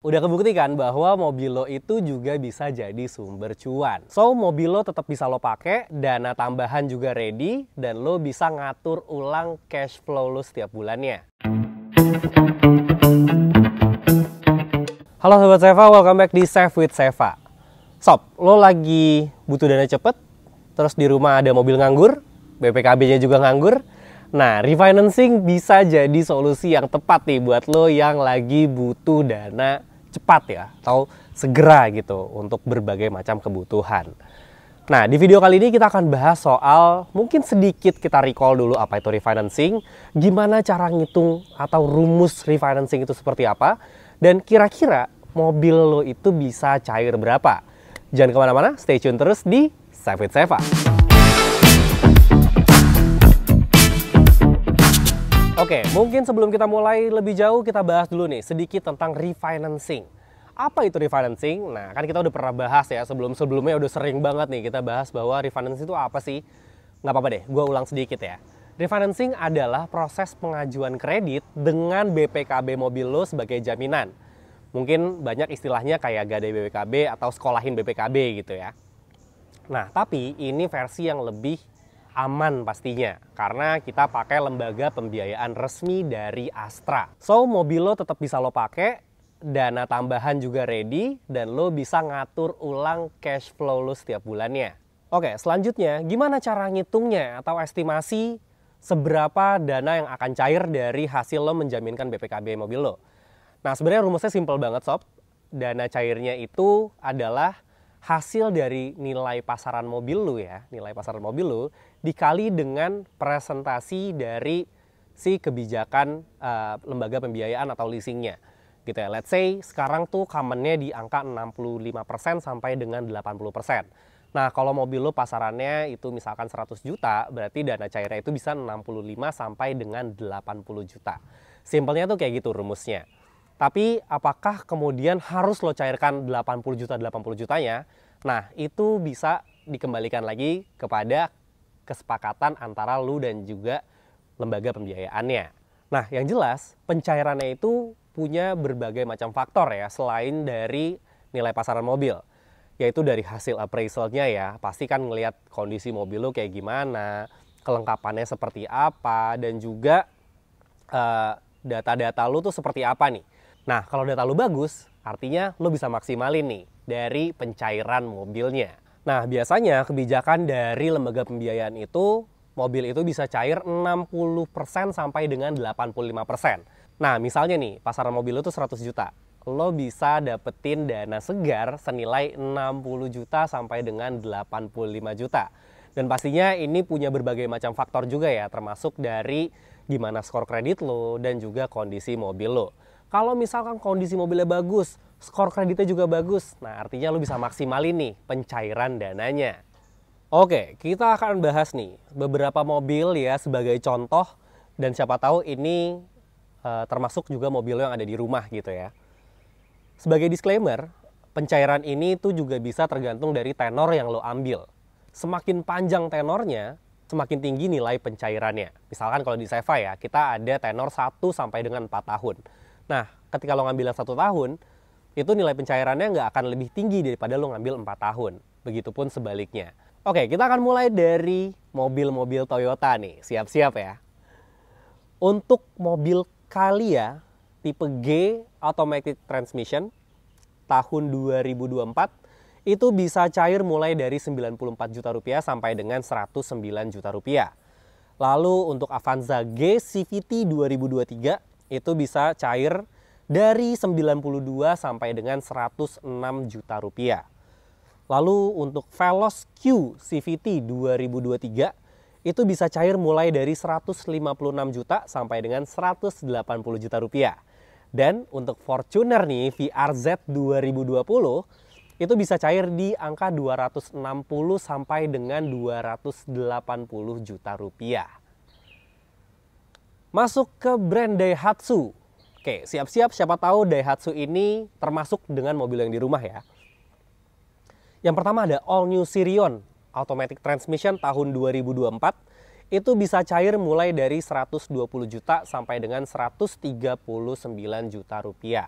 Udah kebukti kan bahwa mobil lo itu juga bisa jadi sumber cuan. So, mobil lo tetap bisa lo pakai, dana tambahan juga ready, dan lo bisa ngatur ulang cash flow lo setiap bulannya. Halo Sobat Seva, welcome back di Save with Seva. Sob, lo lagi butuh dana cepet, terus di rumah ada mobil nganggur, BPKB-nya juga nganggur. Nah, refinancing bisa jadi solusi yang tepat nih buat lo yang lagi butuh dana cepat ya, atau segera gitu untuk berbagai macam kebutuhan. Nah, di video kali ini kita akan bahas soal, mungkin sedikit kita recall dulu apa itu refinancing, gimana cara ngitung atau rumus refinancing itu seperti apa, dan kira-kira mobil lo itu bisa cair berapa. Jangan kemana-mana, stay tune terus di Save with Seva. Oke, mungkin sebelum kita mulai lebih jauh, kita bahas dulu nih sedikit tentang refinancing. Apa itu refinancing? Nah, kan kita udah pernah bahas ya, sebelumnya udah sering banget nih kita bahas bahwa refinancing itu apa sih? Nggak apa-apa deh, gue ulang sedikit ya. Refinancing adalah proses pengajuan kredit dengan BPKB mobil lo sebagai jaminan. Mungkin banyak istilahnya kayak gadai BPKB atau sekolahin BPKB gitu ya. Nah, tapi ini versi yang lebih aman pastinya, karena kita pakai lembaga pembiayaan resmi dari Astra. So, mobil lo tetap bisa lo pakai, dana tambahan juga ready, dan lo bisa ngatur ulang cash flow lo setiap bulannya. Oke, selanjutnya gimana cara ngitungnya atau estimasi seberapa dana yang akan cair dari hasil lo menjaminkan BPKB mobil lo. Nah, sebenarnya rumusnya simpel banget sob. Dana cairnya itu adalah hasil dari nilai pasaran mobil lu ya, nilai pasaran mobil lu dikali dengan presentasi dari si kebijakan lembaga pembiayaan atau leasingnya gitu ya. Let's say sekarang tuh commonnya di angka 65% sampai dengan 80%. Nah, kalau mobil lu pasarannya itu misalkan 100 juta, berarti dana cairnya itu bisa 65 sampai dengan 80 juta. Simpelnya tuh kayak gitu rumusnya. Tapi apakah kemudian harus lo cairkan 80 jutanya? Nah, itu bisa dikembalikan lagi kepada kesepakatan antara lu dan juga lembaga pembiayaannya. Nah, yang jelas pencairannya itu punya berbagai macam faktor ya, selain dari nilai pasaran mobil. Yaitu dari hasil appraisalnya ya, pasti kan ngelihat kondisi mobil lu kayak gimana, kelengkapannya seperti apa, dan juga data-data lu tuh seperti apa nih. Nah, kalau data lu bagus, artinya lu bisa maksimalin nih dari pencairan mobilnya. Nah, biasanya kebijakan dari lembaga pembiayaan itu, mobil itu bisa cair 60% sampai dengan 85%. Nah, misalnya nih, pasaran mobil lu tuh 100 juta. Lo bisa dapetin dana segar senilai 60 juta sampai dengan 85 juta. Dan pastinya ini punya berbagai macam faktor juga ya, termasuk dari gimana skor kredit lo dan juga kondisi mobil lo. Kalau misalkan kondisi mobilnya bagus, skor kreditnya juga bagus, nah artinya lo bisa maksimalin nih pencairan dananya. Oke, kita akan bahas nih beberapa mobil ya sebagai contoh, dan siapa tahu ini termasuk juga mobil yang ada di rumah gitu ya. Sebagai disclaimer, pencairan ini tuh juga bisa tergantung dari tenor yang lo ambil. Semakin panjang tenornya, semakin tinggi nilai pencairannya. Misalkan kalau di Seva ya, kita ada tenor 1 sampai dengan 4 tahun. Nah, ketika lo ngambil 1 tahun, itu nilai pencairannya nggak akan lebih tinggi daripada lo ngambil 4 tahun. Begitupun sebaliknya. Oke, kita akan mulai dari mobil-mobil Toyota nih. Siap-siap ya. Untuk mobil Calya tipe G Automatic Transmission tahun 2024, itu bisa cair mulai dari 94 juta rupiah sampai dengan 109 juta rupiah. Lalu untuk Avanza G CVT 2023, itu bisa cair dari 92 sampai dengan 106 juta rupiah. Lalu untuk Veloz Q CVT 2023 itu bisa cair mulai dari 156 juta sampai dengan 180 juta rupiah. Dan untuk Fortuner nih VRZ 2020 itu bisa cair di angka 260 sampai dengan 280 juta rupiah. Masuk ke brand Daihatsu. Oke, siap-siap, siapa tahu Daihatsu ini termasuk dengan mobil yang di rumah ya. Yang pertama ada All New Sirion Automatic Transmission tahun 2024. Itu bisa cair mulai dari 120 juta sampai dengan 139 juta rupiah.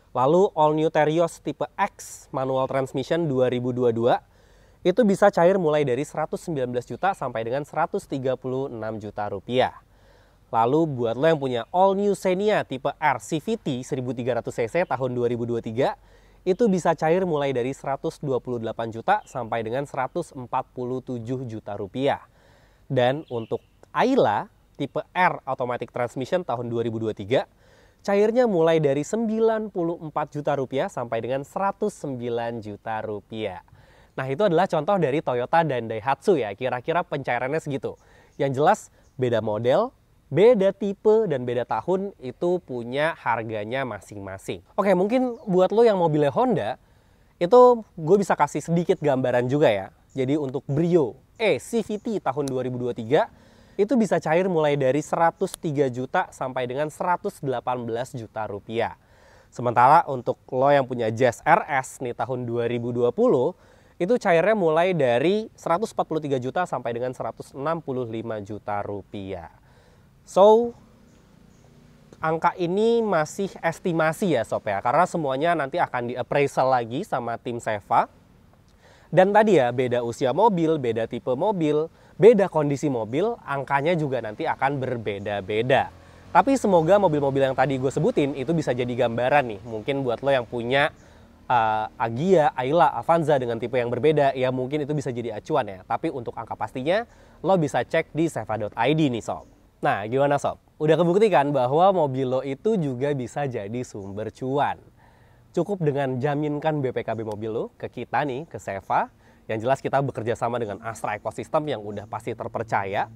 Lalu all new Terios tipe X manual transmission 2022 itu bisa cair mulai dari 119 juta sampai dengan 136 juta rupiah. Lalu buat lo yang punya all new Xenia tipe R CVT 1300 cc tahun 2023 itu bisa cair mulai dari 128 juta sampai dengan 147 juta rupiah. Dan untuk Ayla tipe R automatic transmission tahun 2023 cairnya mulai dari 94 juta rupiah sampai dengan 109 juta rupiah. Nah, itu adalah contoh dari Toyota dan Daihatsu ya, kira-kira pencairannya segitu. Yang jelas beda model, beda tipe, dan beda tahun itu punya harganya masing-masing. Oke, mungkin buat lo yang mobilnya Honda, itu gue bisa kasih sedikit gambaran juga ya. Jadi untuk Brio CVT tahun 2023, itu bisa cair mulai dari 103 juta sampai dengan 118 juta rupiah. Sementara untuk lo yang punya Jazz RS nih tahun 2020, itu cairnya mulai dari 143 juta sampai dengan 165 juta rupiah. So, angka ini masih estimasi ya sob ya, karena semuanya nanti akan di-appraisal lagi sama tim Seva. Dan tadi ya, beda usia mobil, beda tipe mobil, beda kondisi mobil, angkanya juga nanti akan berbeda-beda. Tapi semoga mobil-mobil yang tadi gue sebutin itu bisa jadi gambaran nih. Mungkin buat lo yang punya Agya, Ayla, Avanza dengan tipe yang berbeda, ya mungkin itu bisa jadi acuan ya. Tapi untuk angka pastinya, lo bisa cek di seva.id nih sob. Nah, gimana sob? Udah kebuktikan bahwa mobil lo itu juga bisa jadi sumber cuan. Cukup dengan jaminkan BPKB mobil lo ke kita nih, ke Seva. Yang jelas kita bekerja sama dengan Astra Ecosystem yang udah pasti terpercaya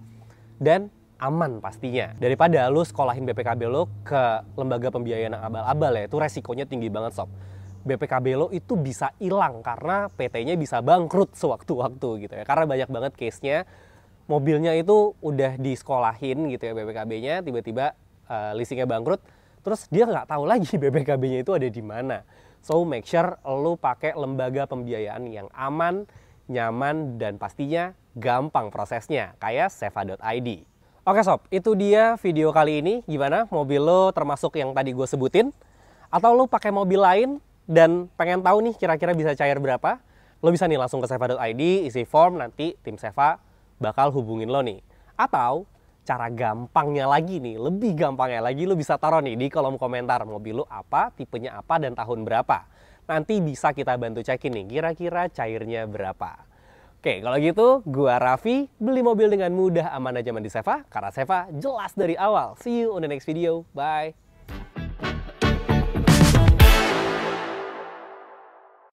dan aman pastinya. Daripada lo sekolahin BPKB lo ke lembaga pembiayaan yang abal-abal ya, itu resikonya tinggi banget sob. BPKB lo itu bisa hilang karena PT-nya bisa bangkrut sewaktu-waktu gitu ya. Karena banyak banget case-nya, mobilnya itu udah disekolahin gitu ya BPKB-nya, tiba-tiba leasingnya bangkrut, terus dia nggak tahu lagi BPKB-nya itu ada di mana. So make sure lo pakai lembaga pembiayaan yang aman, nyaman, dan pastinya gampang prosesnya, kayak seva.id. Oke sob, itu dia video kali ini. Gimana? Mobil lo termasuk yang tadi gue sebutin? Atau lo pakai mobil lain dan pengen tahu nih kira-kira bisa cair berapa? Lo bisa nih langsung ke seva.id, isi form, nanti tim Seva bakal hubungin lo nih. Atau cara gampangnya lagi nih, lebih gampangnya lagi, lo bisa taruh nih di kolom komentar mobil lo apa, tipenya apa, dan tahun berapa. Nanti bisa kita bantu cekin nih kira-kira cairnya berapa. Oke, kalau gitu gua Raffi, beli mobil dengan mudah, aman, aja di Seva, karena Seva jelas dari awal. See you on the next video. Bye.